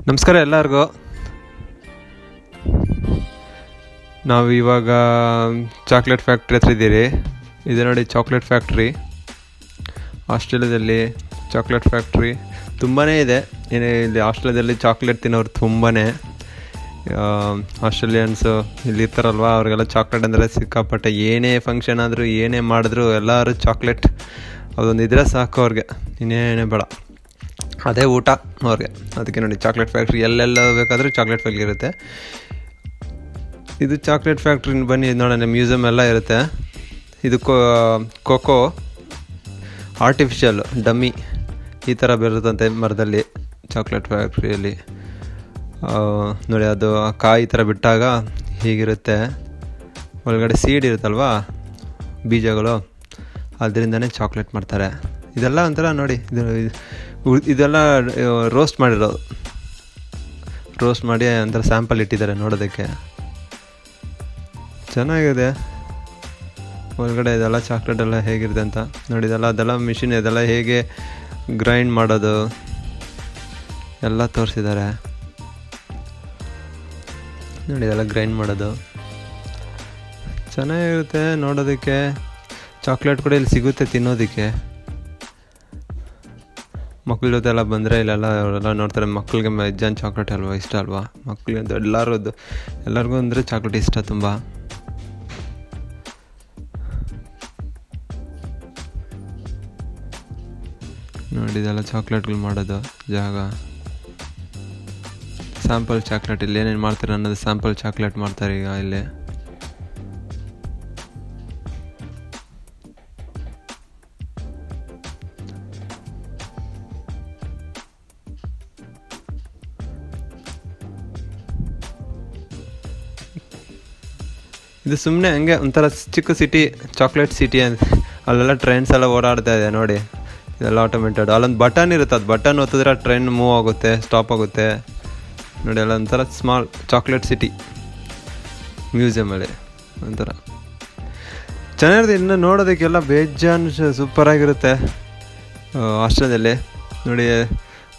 ನಮಸ್ಕಾರ ಎಲ್ಲರಿಗೂ. ನಾವು ಇವಾಗ ಚಾಕ್ಲೇಟ್ ಫ್ಯಾಕ್ಟ್ರಿ ಹತ್ರ ಇದ್ದೀರಿ. ಇದು ನೋಡಿ ಚಾಕ್ಲೇಟ್ ಫ್ಯಾಕ್ಟ್ರಿ. ಆಸ್ಟ್ರೇಲಿಯಾದಲ್ಲಿ ಚಾಕ್ಲೇಟ್ ಫ್ಯಾಕ್ಟ್ರಿ ತುಂಬಾ ಇದೆ. ಇಲ್ಲಿ ಆಸ್ಟ್ರೇಲಿಯಾದಲ್ಲಿ ಚಾಕ್ಲೇಟ್ ತಿನ್ನೋರು ತುಂಬಾ. ಆಸ್ಟ್ರೇಲಿಯನ್ಸು ಇಲ್ಲಿ ಇರ್ತಾರಲ್ವ, ಅವ್ರಿಗೆಲ್ಲ ಚಾಕ್ಲೇಟ್ ಅಂದರೆ ಸಿಕ್ಕಾಪಟ್ಟೆ. ಏನೇ ಫಂಕ್ಷನ್ ಆದರೂ ಏನೇ ಮಾಡಿದ್ರು ಎಲ್ಲರೂ ಚಾಕ್ಲೇಟ್ ಅದೊಂದು ಇದ್ರೆ ಸಾಕು ಅವ್ರಿಗೆ, ಇನ್ನೇನೇ ಬೇಡ, ಅದೇ ಊಟ ಅವ್ರಿಗೆ. ಅದಕ್ಕೆ ನೋಡಿ ಚಾಕ್ಲೇಟ್ ಫ್ಯಾಕ್ಟ್ರಿ ಎಲ್ಲೆಲ್ಲ ಬೇಕಾದರೂ ಚಾಕ್ಲೇಟ್ ಫ್ಯಾಕ್ಟ್ರಿ ಇರುತ್ತೆ. ಇದು ಚಾಕ್ಲೇಟ್ ಫ್ಯಾಕ್ಟ್ರಿ ಬನ್ನಿ ನೋಡೋಣ. ಮ್ಯೂಸಿಯಮ್ ಎಲ್ಲ ಇರುತ್ತೆ. ಇದು ಕೋಕೋ ಆರ್ಟಿಫಿಷಿಯಲ್ ಡಮ್ಮಿ ಈ ಥರ ಬರುತ್ತಂತೆ ಮರದಲ್ಲಿ ಚಾಕ್ಲೇಟ್ ಫ್ಯಾಕ್ಟ್ರಿಯಲ್ಲಿ. ನೋಡಿ ಅದು ಕಾಯಿ ಥರ ಬಿಟ್ಟಾಗ ಹೀಗಿರುತ್ತೆ. ಒಳಗಡೆ ಸೀಡ್ ಇರುತ್ತಲ್ವ, ಬೀಜಗಳು, ಅದರಿಂದನೇ ಚಾಕ್ಲೇಟ್ ಮಾಡ್ತಾರೆ. ಇದೆಲ್ಲ ಒಂಥರ ನೋಡಿ, ಇದೆಲ್ಲ ರೋಸ್ಟ್ ಮಾಡಿರೋದು. ರೋಸ್ಟ್ ಮಾಡಿ ಒಂಥರ ಸ್ಯಾಂಪಲ್ ಇಟ್ಟಿದ್ದಾರೆ ನೋಡೋದಕ್ಕೆ. ಚೆನ್ನಾಗಿದೆ. ಒಳಗಡೆ ಇದೆಲ್ಲ ಚಾಕ್ಲೇಟ್ ಎಲ್ಲ ಹೇಗಿರುತ್ತೆ ಅಂತ ನೋಡಿ. ಅದೆಲ್ಲ ಮಿಷಿನ್, ಇದೆಲ್ಲ ಹೇಗೆ ಗ್ರೈಂಡ್ ಮಾಡೋದು ಎಲ್ಲ ತೋರಿಸಿದ್ದಾರೆ ನೋಡಿ. ಇದೆಲ್ಲ ಗ್ರೈಂಡ್ ಮಾಡೋದು ಚೆನ್ನಾಗಿರುತ್ತೆ ನೋಡೋದಕ್ಕೆ. ಚಾಕ್ಲೇಟ್ ಕೂಡ ಇಲ್ಲಿ ಸಿಗುತ್ತೆ ತಿನ್ನೋದಕ್ಕೆ. ಮಕ್ಳ ಜೊತೆ ಎಲ್ಲ ಬಂದರೆ ಇಲ್ಲೆಲ್ಲ ಅವರೆಲ್ಲ ನೋಡ್ತಾರೆ. ಮಕ್ಕಳಿಗೆ ಮೆಜ್ಜಾನ್ ಚಾಕ್ಲೇಟ್ ಅಲ್ವಾ ಇಷ್ಟ ಅಲ್ವಾ ಮಕ್ಕಳಿಗೆ ಅಂತ ಎಲ್ಲರಿಗೂ ಅಂದರೆ ಚಾಕ್ಲೇಟ್ ಇಷ್ಟ ತುಂಬ. ನೋಡಿ ಇದೆಲ್ಲ ಚಾಕ್ಲೇಟ್ಗಳು ಮಾಡೋದು ಜಾಗ. ಸ್ಯಾಂಪಲ್ ಚಾಕ್ಲೇಟ್ ಇಲ್ಲಿ ಏನೇನು ಮಾಡ್ತಾರೆ ಅನ್ನೋದು ಸ್ಯಾಂಪಲ್ ಚಾಕ್ಲೇಟ್ ಮಾಡ್ತಾರೆ ಈಗ ಇಲ್ಲಿ. ಇದು ಸುಮ್ಮನೆ ಹಂಗೆ ಒಂಥರ ಚಿಕ್ಕ ಸಿಟಿ, ಚಾಕ್ಲೇಟ್ ಸಿಟಿ ಅಂತ. ಅಲ್ಲೆಲ್ಲ ಟ್ರೈನ್ಸ್ ಎಲ್ಲ ಓಡಾಡ್ತಾ ಇದೆ ನೋಡಿ. ಇದೆಲ್ಲ ಆಟೋಮೇಟೆಡ್. ಅಲ್ಲೊಂದು ಬಟನ್ ಇರುತ್ತೆ, ಅದು ಬಟನ್ ಒತ್ತಿದ್ರೆ ಟ್ರೈನ್ ಮೂವ್ ಆಗುತ್ತೆ, ಸ್ಟಾಪ್ ಆಗುತ್ತೆ ನೋಡಿ. ಎಲ್ಲ ಒಂಥರ ಸ್ಮಾಲ್ ಚಾಕ್ಲೇಟ್ ಸಿಟಿ ಮ್ಯೂಸಿಯಮಲ್ಲಿ ಒಂಥರ ಚೆನ್ನಾಗಿರುತ್ತೆ. ಇನ್ನು ನೋಡೋದಕ್ಕೆಲ್ಲ ಬೇಜಾನ್ ಸೂಪರಾಗಿರುತ್ತೆ ಆಸ್ಟ್ರೇಲಿಯಾದಲ್ಲಿ ನೋಡಿ.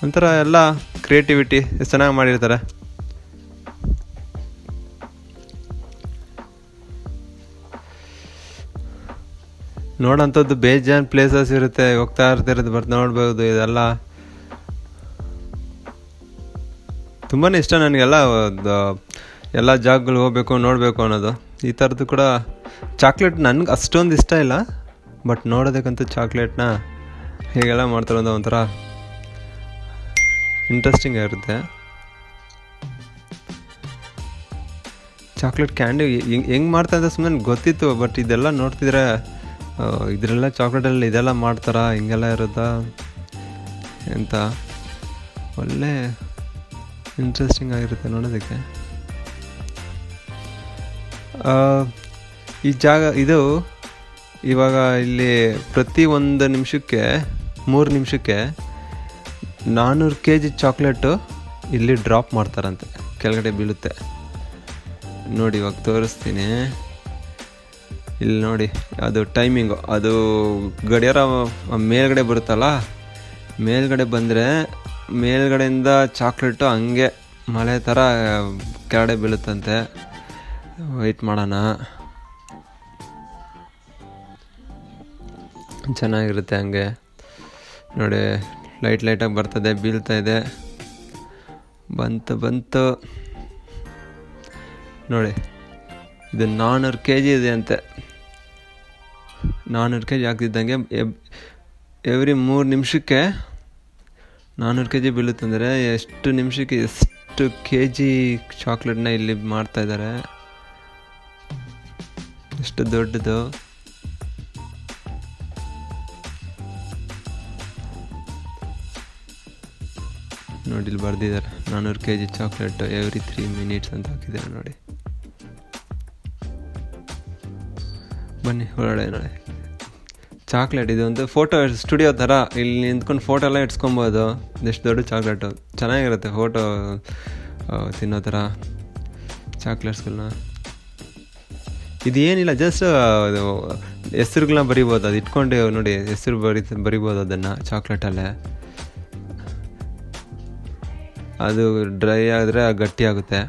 ಒಂಥರ ಎಲ್ಲ ಕ್ರಿಯೇಟಿವಿಟಿ ಎಷ್ಟು ಚೆನ್ನಾಗಿ ಮಾಡಿರ್ತಾರೆ. ನೋಡೋಂಥದ್ದು ಬೇಜಾನ್ ಪ್ಲೇಸಸ್ ಇರುತ್ತೆ, ಹೋಗ್ತಾ ಇರ್ತಿರೋದು, ಬರ್ತಾ ನೋಡ್ಬೋದು. ಇದೆಲ್ಲ ತುಂಬಾ ಇಷ್ಟ ನನಗೆಲ್ಲ. ಎಲ್ಲ ಜಾಗಗಳು ಹೋಗ್ಬೇಕು, ನೋಡಬೇಕು ಅನ್ನೋದು. ಈ ಥರದ್ದು ಕೂಡ ಚಾಕ್ಲೇಟ್ ನನಗೆ ಅಷ್ಟೊಂದು ಇಷ್ಟ ಇಲ್ಲ, ಬಟ್ ನೋಡೋದಕ್ಕಂತೂ ಚಾಕ್ಲೇಟ್ನ ಹೀಗೆಲ್ಲ ಮಾಡ್ತಾರೋದು ಒಂಥರ ಇಂಟ್ರೆಸ್ಟಿಂಗ್ ಆಗಿರುತ್ತೆ. ಚಾಕ್ಲೇಟ್ ಕ್ಯಾಂಡಿ ಹೆಂಗೆ ಮಾಡ್ತಾರೆ ಅಂತ ಸುಮ್ಮನೆ ಗೊತ್ತಿತ್ತು, ಬಟ್ ಇದೆಲ್ಲ ನೋಡ್ತಿದ್ರೆ ಇದರೆಲ್ಲ ಚಾಕ್ಲೇಟಲ್ಲಿ ಇದೆಲ್ಲ ಮಾಡ್ತಾರಾ, ಹಿಂಗೆಲ್ಲ ಇರುತ್ತಾ ಅಂತ ಒಳ್ಳೆ ಇಂಟ್ರೆಸ್ಟಿಂಗ್ ಆಗಿರುತ್ತೆ ನೋಡೋದಕ್ಕೆ. ಈ ಜಾಗ ಇದು ಇವಾಗ ಇಲ್ಲಿ ಪ್ರತಿ 1 ನಿಮಿಷಕ್ಕೆ 3 ನಿಮಿಷಕ್ಕೆ 400 kg ಚಾಕ್ಲೇಟು ಇಲ್ಲಿ ಡ್ರಾಪ್ ಮಾಡ್ತಾರಂತೆ, ಕೆಳಗಡೆ ಬೀಳುತ್ತೆ ನೋಡಿ. ಇವಾಗ ತೋರಿಸ್ತೀನಿ ಇಲ್ಲಿ ನೋಡಿ. ಅದು ಟೈಮಿಂಗು, ಅದು ಗಡಿಯಾರ ಮೇಲ್ಗಡೆ ಬರುತ್ತಲ್ಲ, ಮೇಲ್ಗಡೆ ಬಂದರೆ ಮೇಲ್ಗಡೆಯಿಂದ ಚಾಕ್ಲೇಟು ಹಂಗೆ ಮಳೆ ಥರ ಕೆಳಗಡೆ ಬೀಳುತ್ತಂತೆ. ವೆಯ್ಟ್ ಮಾಡೋಣ. ಚೆನ್ನಾಗಿರುತ್ತೆ ಹಂಗೆ ನೋಡಿ. ಲೈಟಾಗಿ ಬರ್ತದೆ, ಬೀಳ್ತಾ ಇದೆ. ಬಂತು ನೋಡಿ. ಇದು 400 kg ಇದೆ ಅಂತೆ. 400 kg ಆಗ್ತಿದ್ದಂಗೆ ಎವ್ರಿ 3 ನಿಮಿಷಕ್ಕೆ 400 kg ಬೀಳುತ್ತಂದರೆ ಎಷ್ಟು ನಿಮಿಷಕ್ಕೆ ಎಷ್ಟು kg ಚಾಕ್ಲೇಟ್ನ ಇಲ್ಲಿ ಮಾಡ್ತಾಯಿದ್ದಾರೆ. ಎಷ್ಟು ದೊಡ್ಡದು ನೋಡಿ. ಇಲ್ಲಿ ಬರ್ದಿದ್ದಾರೆ 400 kg ಚಾಕ್ಲೇಟ್ ಎವ್ರಿ 3 minutes ಅಂತ ಹಾಕಿದ್ದಾರೆ ನೋಡಿ. ಬನ್ನಿ ಹೊರಗಡೆ ನೋಡಿ. ಚಾಕ್ಲೇಟ್ ಇದು ಒಂದು ಫೋಟೋ ಸ್ಟುಡಿಯೋ ಥರ, ಇಲ್ಲಿ ನಿಂತ್ಕೊಂಡು ಫೋಟೋ ಎಲ್ಲ ಇಟ್ಸ್ಕೊಬೋದು. ಎಷ್ಟು ದೊಡ್ಡ ಚಾಕ್ಲೇಟು, ಚೆನ್ನಾಗಿರುತ್ತೆ ಫೋಟೋ ತಿನ್ನೋ ಥರ ಚಾಕ್ಲೇಟ್ಸ್ಗಳನ್ನ. ಇದು ಏನಿಲ್ಲ, ಜಸ್ಟ್ ಹೆಸ್ರುಗಳನ್ನ ಬರಿಬೋದು. ಅದು ಇಟ್ಕೊಂಡು ನೋಡಿ ಹೆಸ್ರು ಬರಿಬೋದು ಅದನ್ನು ಚಾಕ್ಲೇಟಲ್ಲೇ. ಅದು ಡ್ರೈ ಆದರೆ ಗಟ್ಟಿ ಆಗುತ್ತೆ.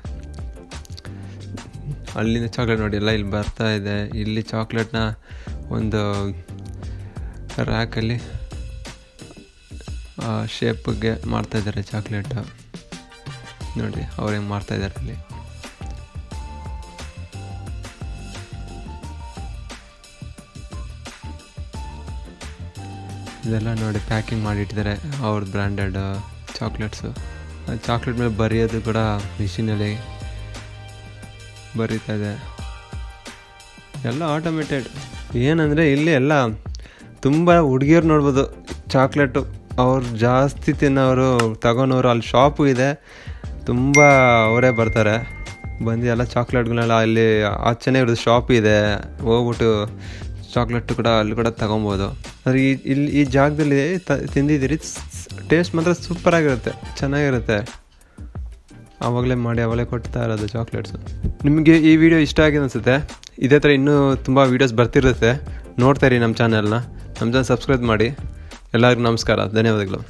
ಅಲ್ಲಿಂದ ಚಾಕ್ಲೇಟ್ ನೋಡಿ ಎಲ್ಲ ಇಲ್ಲಿ ಬರ್ತಾ ಇದೆ. ಇಲ್ಲಿ ಚಾಕ್ಲೇಟ್ನ ಒಂದು ರ್ಯಾಕಲ್ಲಿ ಶೇಪ್ಗೆ ಮಾಡ್ತಾಯಿದ್ದಾರೆ ಚಾಕ್ಲೇಟ್. ನೋಡಿ ಅವ್ರು ಹೆಂಗೆ ಮಾಡ್ತಾಯಿದ್ದಾರೆ ಅಲ್ಲಿ. ಇದೆಲ್ಲ ನೋಡಿ ಪ್ಯಾಕಿಂಗ್ ಮಾಡಿಟ್ಟಿದ್ದಾರೆ ಅವ್ರ ಬ್ರ್ಯಾಂಡೆಡ್ ಚಾಕ್ಲೇಟ್ಸು. ಚಾಕ್ಲೇಟ್ ಮೇಲೆ ಬರೆಯೋದು ಕೂಡ ಮಿಷಿನಲ್ಲಿ ಬರೀತಾ ಇದೆ. ಎಲ್ಲ ಆಟೋಮೇಟೆಡ್. ಏನಂದರೆ ಇಲ್ಲಿ ಎಲ್ಲ ತುಂಬ ಹುಡುಗಿಯರು ನೋಡ್ಬೋದು ಚಾಕ್ಲೇಟು. ಅವ್ರು ಜಾಸ್ತಿ ತಿನ್ನೋರು ತಗೊಳೋರು. ಅಲ್ಲಿ ಶಾಪು ಇದೆ, ತುಂಬ ಅವರೇ ಬರ್ತಾರೆ ಬಂದು ಎಲ್ಲ ಚಾಕ್ಲೇಟ್ಗಳನ್ನೆಲ್ಲ ಅಲ್ಲಿ ಆಚೆನೇ ಇರೋದು ಶಾಪ್ ಇದೆ, ಹೋಗ್ಬಿಟ್ಟು ಚಾಕ್ಲೇಟು ಕೂಡ ಅಲ್ಲಿ ಕೂಡ ತಗೊಬೋದು. ಆದರೆ ಈ ಜಾಗದಲ್ಲಿ ತಿಂದಿದ್ದೀರಿ, ಟೇಸ್ಟ್ ಮಾತ್ರ ಸೂಪರಾಗಿರುತ್ತೆ, ಚೆನ್ನಾಗಿರುತ್ತೆ. ಆವಾಗಲೇ ಮಾಡಿ ಆವಾಗಲೇ ಕೊಡ್ತಾ ಇರೋದು ಚಾಕ್ಲೇಟ್ಸು. ನಿಮಗೆ ಈ ವಿಡಿಯೋ ಇಷ್ಟ ಆಗಿದೆ ಅನಿಸುತ್ತೆ. ಇದೇ ಥರ ಇನ್ನೂ ತುಂಬ ವೀಡಿಯೋಸ್ ಬರ್ತಿರುತ್ತೆ, ನೋಡ್ತಾ ಇರಿ ನಮ್ಮ ಚಾನಲ್ನ. ನಮ್ಮ ಚಾನಲ್ ಸಬ್ಸ್ಕ್ರೈಬ್ ಮಾಡಿ. ಎಲ್ಲರಿಗೂ ನಮಸ್ಕಾರ, ಧನ್ಯವಾದಗಳು.